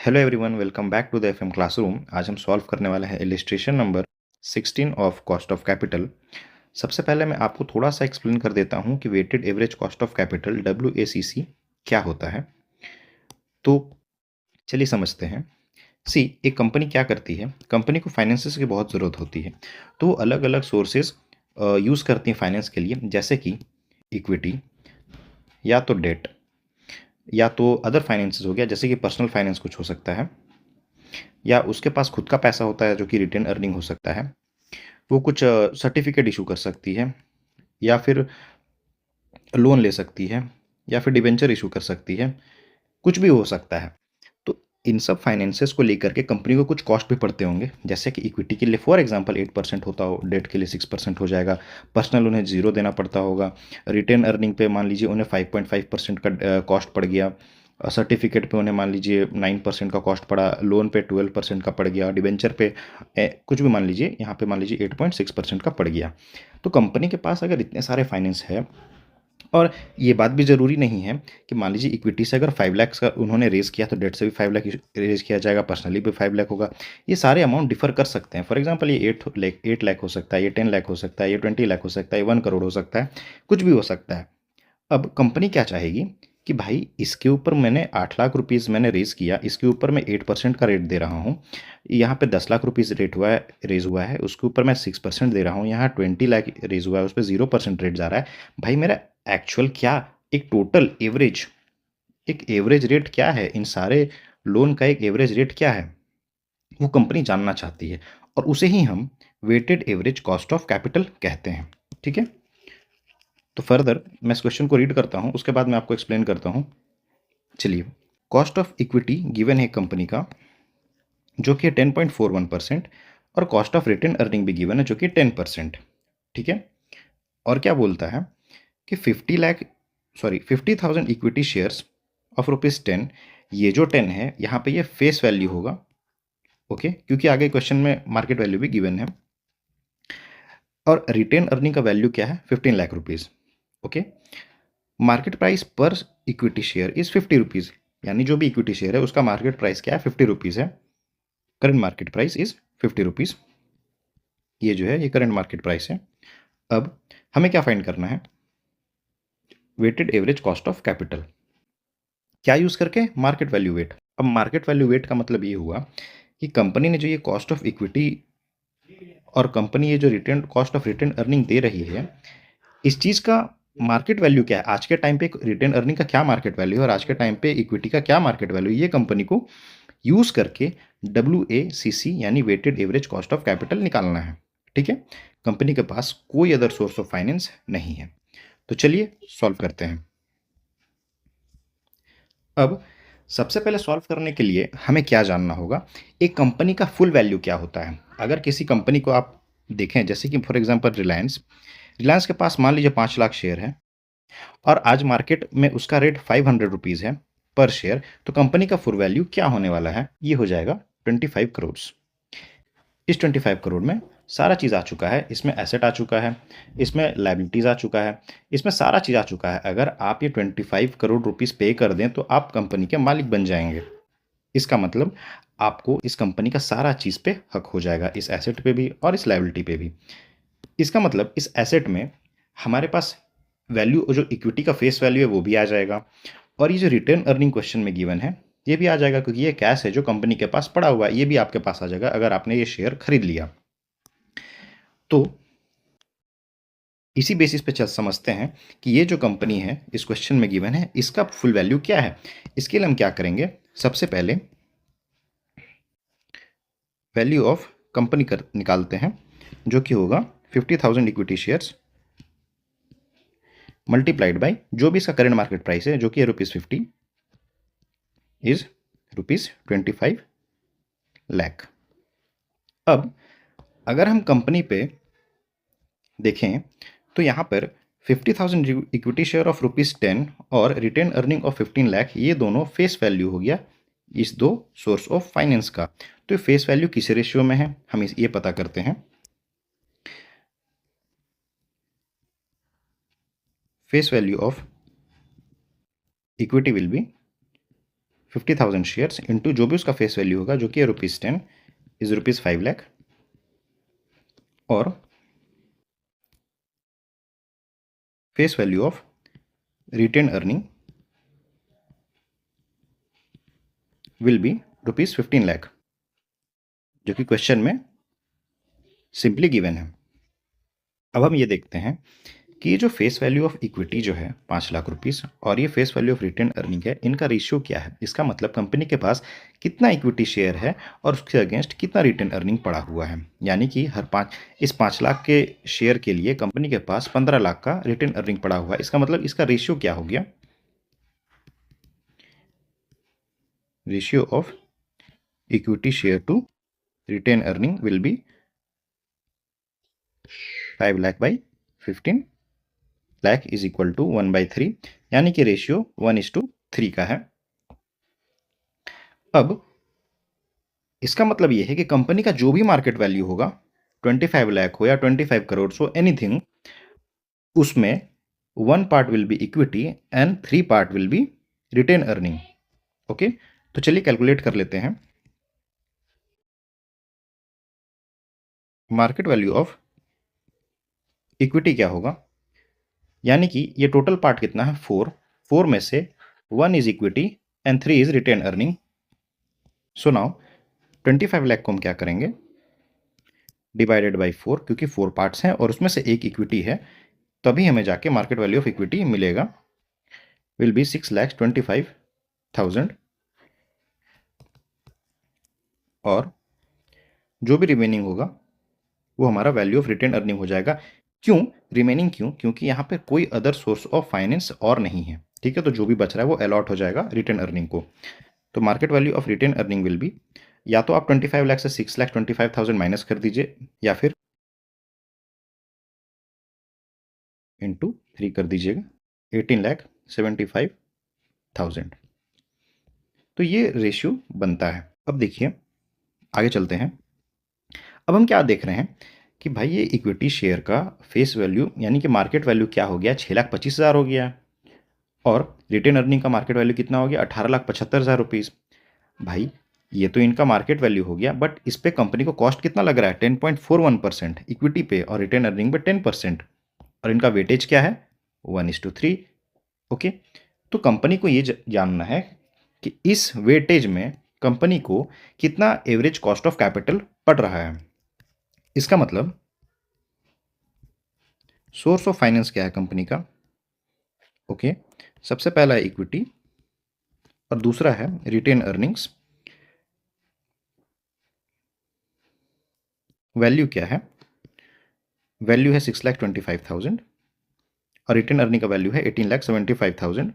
Hello everyone, welcome back to the FM classroom. आज हम solve करने वाले हैं illustration number 16 of cost of capital. सबसे पहले मैं आपको थोड़ा सा एक्सप्लेन कर देता हूं कि weighted average cost of capital WACC क्या होता है। तो चलिए समझते हैं। एक कंपनी क्या करती है, कंपनी को फाइनेंसेस की बहुत ज़रूरत होती है। तो वो अलग अलग सोर्सेज यूज़ करती हैं फाइनेंस के लिए, जैसे कि इक्विटी, या तो डेट, या तो अदर फाइनेंसेस हो गया, जैसे कि पर्सनल फाइनेंस कुछ हो सकता है, या उसके पास खुद का पैसा होता है जो कि रिटेन अर्निंग हो सकता है। वो कुछ सर्टिफिकेट इशू कर सकती है, या फिर लोन ले सकती है, या फिर डिबेंचर इशू कर सकती है, कुछ भी हो सकता है। तो इन सब फाइनेंसेस को लेकर के कंपनी को कुछ कॉस्ट भी पड़ते होंगे, जैसे कि इक्विटी के लिए फॉर एग्जांपल 8% होता हो, डेट के लिए 6% हो जाएगा, पर्सनल उन्हें 0 देना पड़ता होगा, रिटेन अर्निंग पे मान लीजिए उन्हें 5.5% का कॉस्ट पड़ गया, सर्टिफिकेट पे उन्हें मान लीजिए 9% का कॉस्ट पड़ा, लोन पे 12% का पड़ गया, डिबेंचर पे कुछ भी मान लीजिए, यहाँ पे मान लीजिए 8.6% का पड़ गया। तो कंपनी के पास अगर इतने सारे फाइनेंस है, और ये बात भी ज़रूरी नहीं है कि मान लीजिए इक्विटी से अगर 5 लाख का उन्होंने रेज़ किया तो डेट से भी 5 लाख रेज़ किया जाएगा, पर्सनली भी 5 लाख होगा। ये सारे अमाउंट डिफर कर सकते हैं। फॉर एग्जांपल ये 8 लाख हो सकता है, ये 10 लाख हो सकता है, ये 20 लाख हो सकता है, ये 1 करोड़ हो सकता है, कुछ भी हो सकता है। अब कंपनी क्या चाहेगी कि भाई इसके ऊपर मैंने 8 लाख रुपीज़ मैंने रेज़ किया, इसके ऊपर मैं 8% का रेट दे रहा हूँ, यहाँ पे 10 लाख रुपीज़ रेट हुआ है, रेज़ हुआ है, उसके ऊपर मैं 6% दे रहा हूँ, यहाँ 20 लाख रेज़ हुआ है, उस पर 0% रेट जा रहा है। भाई मेरा एक्चुअल क्या, एक टोटल एवरेज, एक एवरेज रेट क्या है, इन सारे लोन का एक एवरेज रेट क्या है, वो कंपनी जानना चाहती है, और उसे ही हम weighted average cost of capital कहते हैं। ठीक है, तो फर्दर मैं इस क्वेश्चन को रीड करता हूँ, उसके बाद मैं आपको एक्सप्लेन करता हूँ। चलिए, कॉस्ट ऑफ इक्विटी गिवन है कंपनी का जो कि 10.41%, और कॉस्ट ऑफ रिटेन अर्निंग भी गिवन है जो कि 10%। ठीक है, और क्या बोलता है कि 50,000 इक्विटी शेयर्स ऑफ ₹10, ये जो 10 है यहाँ पे ये फेस वैल्यू होगा। ओके, क्योंकि आगे क्वेश्चन में मार्केट वैल्यू भी गिवन है, और रिटेन अर्निंग का वैल्यू क्या है, 15 lakh rupees. Okay, market price पर इक्विटी शेयर इज 50 रुपीज़, यानी जो भी इक्विटी शेयर है उसका मार्केट प्राइस क्या है, 50 रुपीज़ है। Current market price is 50 rupees, ये जो है ये करंट मार्केट प्राइस है। अब हमें क्या फाइंड करना है, weighted average cost of capital, क्या यूज करके, मार्केट वैल्यू वेट। अब मार्केट वैल्यू वेट का मतलब ये हुआ कि कंपनी ने जो ये कॉस्ट ऑफ इक्विटी और कंपनी ये जो return cost of return earning दे रही है, इस चीज़ का मार्केट वैल्यू क्या है, आज के टाइम पे रिटर्न अर्निंग का क्या मार्केट वैल्यू है और आज के टाइम पे इक्विटी का क्या मार्केट वैल्यू है, ये कंपनी को यूज करके WACC यानी weighted average cost of capital निकालना है। ठीक है, कंपनी के पास कोई अदर सोर्स ऑफ फाइनेंस नहीं है। तो चलिए सॉल्व करते हैं। अब सबसे पहले सॉल्व करने के लिए हमें क्या जानना होगा, एक कंपनी का फुल वैल्यू क्या होता है। अगर किसी कंपनी को आप देखें, जैसे कि फॉर एग्जांपल रिलायंस, रिलायंस के पास मान लीजिए 5 लाख शेयर है, और आज मार्केट में उसका रेट 500 रुपीज़ है पर शेयर, तो कंपनी का फुल वैल्यू क्या होने वाला है, ये हो जाएगा 25 करोड़। इस 25 करोड़ में सारा चीज़ आ चुका है, इसमें एसेट आ चुका है, इसमें लाइबिलिटीज़ आ चुका है, इसमें सारा चीज़ आ चुका है। अगर आप ये 25 करोड़ रुपीज़ पे कर दें तो आप कंपनी के मालिक बन जाएंगे। इसका मतलब आपको इस कंपनी का सारा चीज़ पे हक हो जाएगा, इस एसेट पे भी और इस लाइबिलिटी पे भी। इसका मतलब इस एसेट में हमारे पास वैल्यू, जो इक्विटी का फेस वैल्यू है वो भी आ जाएगा, और ये जो रिटर्न अर्निंग क्वेश्चन में गिवन है ये भी आ जाएगा, क्योंकि ये कैश है जो कंपनी के पास पड़ा हुआ है, ये भी आपके पास आ जाएगा अगर आपने ये शेयर खरीद लिया। तो इसी बेसिस पे चल समझते हैं कि ये जो कंपनी है इस क्वेश्चन में गिवन है इसका फुल वैल्यू क्या है। इसके लिए हम क्या करेंगे, सबसे पहले वैल्यू ऑफ कंपनी कर निकालते हैं, जो कि होगा 50,000 इक्विटी शेयर्स मल्टीप्लाइड बाय जो भी इसका करंट मार्केट प्राइस है, जो कि है ₹50, इज ₹25 लाख। अब अगर हम कंपनी पे देखें तो यहाँ पर 50,000 इक्विटी शेयर ऑफ ₹10 और रिटेन अर्निंग ऑफ 15 लाख, ये दोनों फेस वैल्यू हो गया इस दो सोर्स ऑफ फाइनेंस का। तो फेस वैल्यू किस रेशियो में है, हम ये पता करते हैं। Face value of equity will be 50,000 shares into जो भी उसका फेस वैल्यू होगा जो कि है ₹10 इज ₹5 लाख और face value of retain earning will be ₹15 lakh जो कि क्वेश्चन में सिंपली गिवन है। अब हम ये देखते हैं कि ये जो फेस वैल्यू ऑफ इक्विटी जो है 5 लाख रुपीस और ये face value of retain earning है, इनका रेशियो क्या है। इसका मतलब कंपनी के पास कितना इक्विटी शेयर है और उसके अगेंस्ट कितना रिटेन अर्निंग पड़ा हुआ है। यानी कि इस 5 लाख के शेयर के लिए कंपनी के पास 15 लाख का रिटेन अर्निंग पड़ा हुआ है। इसका मतलब इसका रेशियो क्या हो गया, ratio of equity share to retain earning will be 5 lakh by 15 lakh is equal to 1/3, यानी कि रेशियो 1:3 का है। अब इसका मतलब यह है कि कंपनी का जो भी मार्केट वैल्यू होगा 25 लाख हो या 25 करोड़ हो एनीथिंग, उसमें 1 part will be equity and 3 part will be retain earning. Okay, तो चलिए कैलकुलेट कर लेते हैं। मार्केट वैल्यू ऑफ इक्विटी क्या होगा, यानी कि ये टोटल पार्ट कितना है 4 में से 1 is equity and 3 is retain earning. So now 25 lakh को हम क्या करेंगे, डिवाइडेड बाई 4, क्योंकि 4 पार्ट्स हैं और उसमें से एक इक्विटी है, तभी हमें जाके मार्केट वैल्यू ऑफ इक्विटी मिलेगा, विल बी 6,25,000 और जो भी रिमेनिंग होगा वो हमारा वैल्यू ऑफ रिटेन अर्निंग हो जाएगा। क्यों रिमेनिंग, क्योंकि यहाँ पे कोई अदर सोर्स ऑफ फाइनेंस और नहीं है। ठीक है, तो जो भी बच रहा है वो अलॉट हो जाएगा रिटेन अर्निंग को। तो market value of retain earning will be, या तो आप 25 लाख से 6,25,000 माइनस कर दीजिए या फिर इंटू 3 कर दीजिएगा, 18,75,000। तो ये रेशियो बनता है। अब देखिए आगे चलते हैं। अब हम क्या देख रहे हैं कि भाई ये इक्विटी शेयर का फेस वैल्यू यानी कि मार्केट वैल्यू क्या हो गया, 6,25,000 हो गया और रिटेन अर्निंग का मार्केट वैल्यू कितना हो गया, 18,75,000 रुपीज़। भाई ये तो इनका मार्केट वैल्यू हो गया, बट इस पे कंपनी को कॉस्ट कितना लग रहा है, 10.41% इक्विटी पे और रिटेन अर्निंग पे 10%, और इनका वेटेज क्या है 1:3। ओके, तो कंपनी को ये जानना है कि इस वेटेज में कंपनी को कितना एवरेज कॉस्ट ऑफ कैपिटल पड़ रहा है। इसका मतलब सोर्स ऑफ फाइनेंस क्या है कंपनी का। ओके, सबसे पहला है इक्विटी और दूसरा है रिटेन अर्निंग्स। वैल्यू क्या है, वैल्यू है 6,25,000 और रिटेन अर्निंग का वैल्यू है 18,75,000।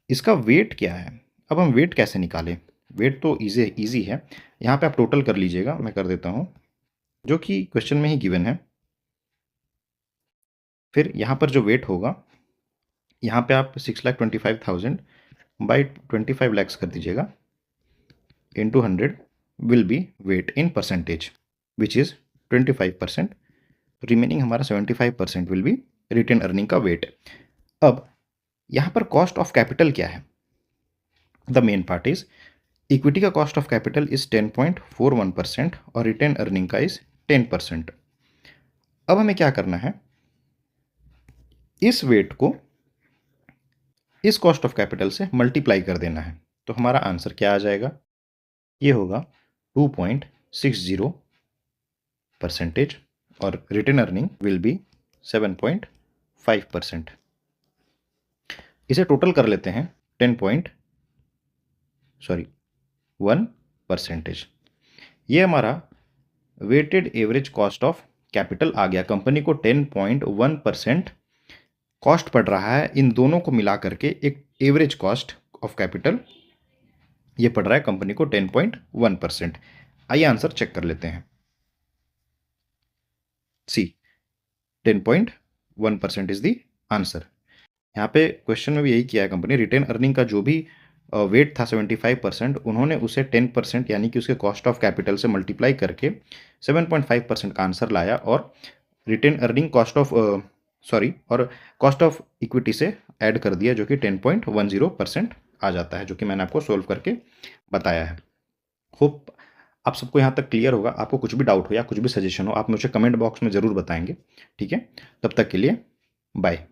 इसका वेट क्या है, अब हम वेट कैसे निकालें। वेट तो इजी है, यहाँ पे आप टोटल कर लीजिएगा, मैं कर देता हूँ जो कि क्वेश्चन में ही गिवन है। फिर यहाँ पर जो वेट होगा, यहाँ पे आप 6,25,000 बाई 25 लैक्स कर दीजिएगा into 100 will be weight in percentage which is 25%। Remaining हमारा 75% विल बी रिटेन अर्निंग का वेट। अब यहाँ पर कॉस्ट ऑफ कैपिटल क्या है, the main part is equity का कॉस्ट ऑफ कैपिटल इज 10.41% और रिटेन अर्निंग का इज 10%। अब हमें क्या करना है, इस वेट को इस कॉस्ट ऑफ कैपिटल से मल्टीप्लाई कर देना है। तो हमारा आंसर क्या आ जाएगा, ये होगा 2.60% और रिटेन अर्निंग विल बी 7.5%। इसे टोटल कर लेते हैं 1%। ये हमारा weighted average cost of capital आ गया। कंपनी को 10.1% कॉस्ट पड़ रहा है, इन दोनों को मिला करके एक एवरेज कॉस्ट ऑफ कैपिटल ये पड़ रहा है कंपनी को 10.1%। आइए आंसर चेक कर लेते हैं। सी 10.1% इज द आंसर। यहाँ पे क्वेश्चन में भी यही किया है कंपनी, रिटेन अर्निंग का जो भी वेट था 75%, उन्होंने उसे 10% यानी कि उसके कॉस्ट ऑफ कैपिटल से मल्टीप्लाई करके 7.5% का आंसर लाया और रिटेन अर्निंग और कॉस्ट ऑफ इक्विटी से ऐड कर दिया जो कि 10.10% आ जाता है, जो कि मैंने आपको सॉल्व करके बताया है। होप आप सबको यहाँ तक क्लियर होगा। आपको कुछ भी डाउट हो या कुछ भी सजेशन हो, आप मुझे कमेंट बॉक्स में ज़रूर बताएंगे। ठीक है, तब तक के लिए बाय।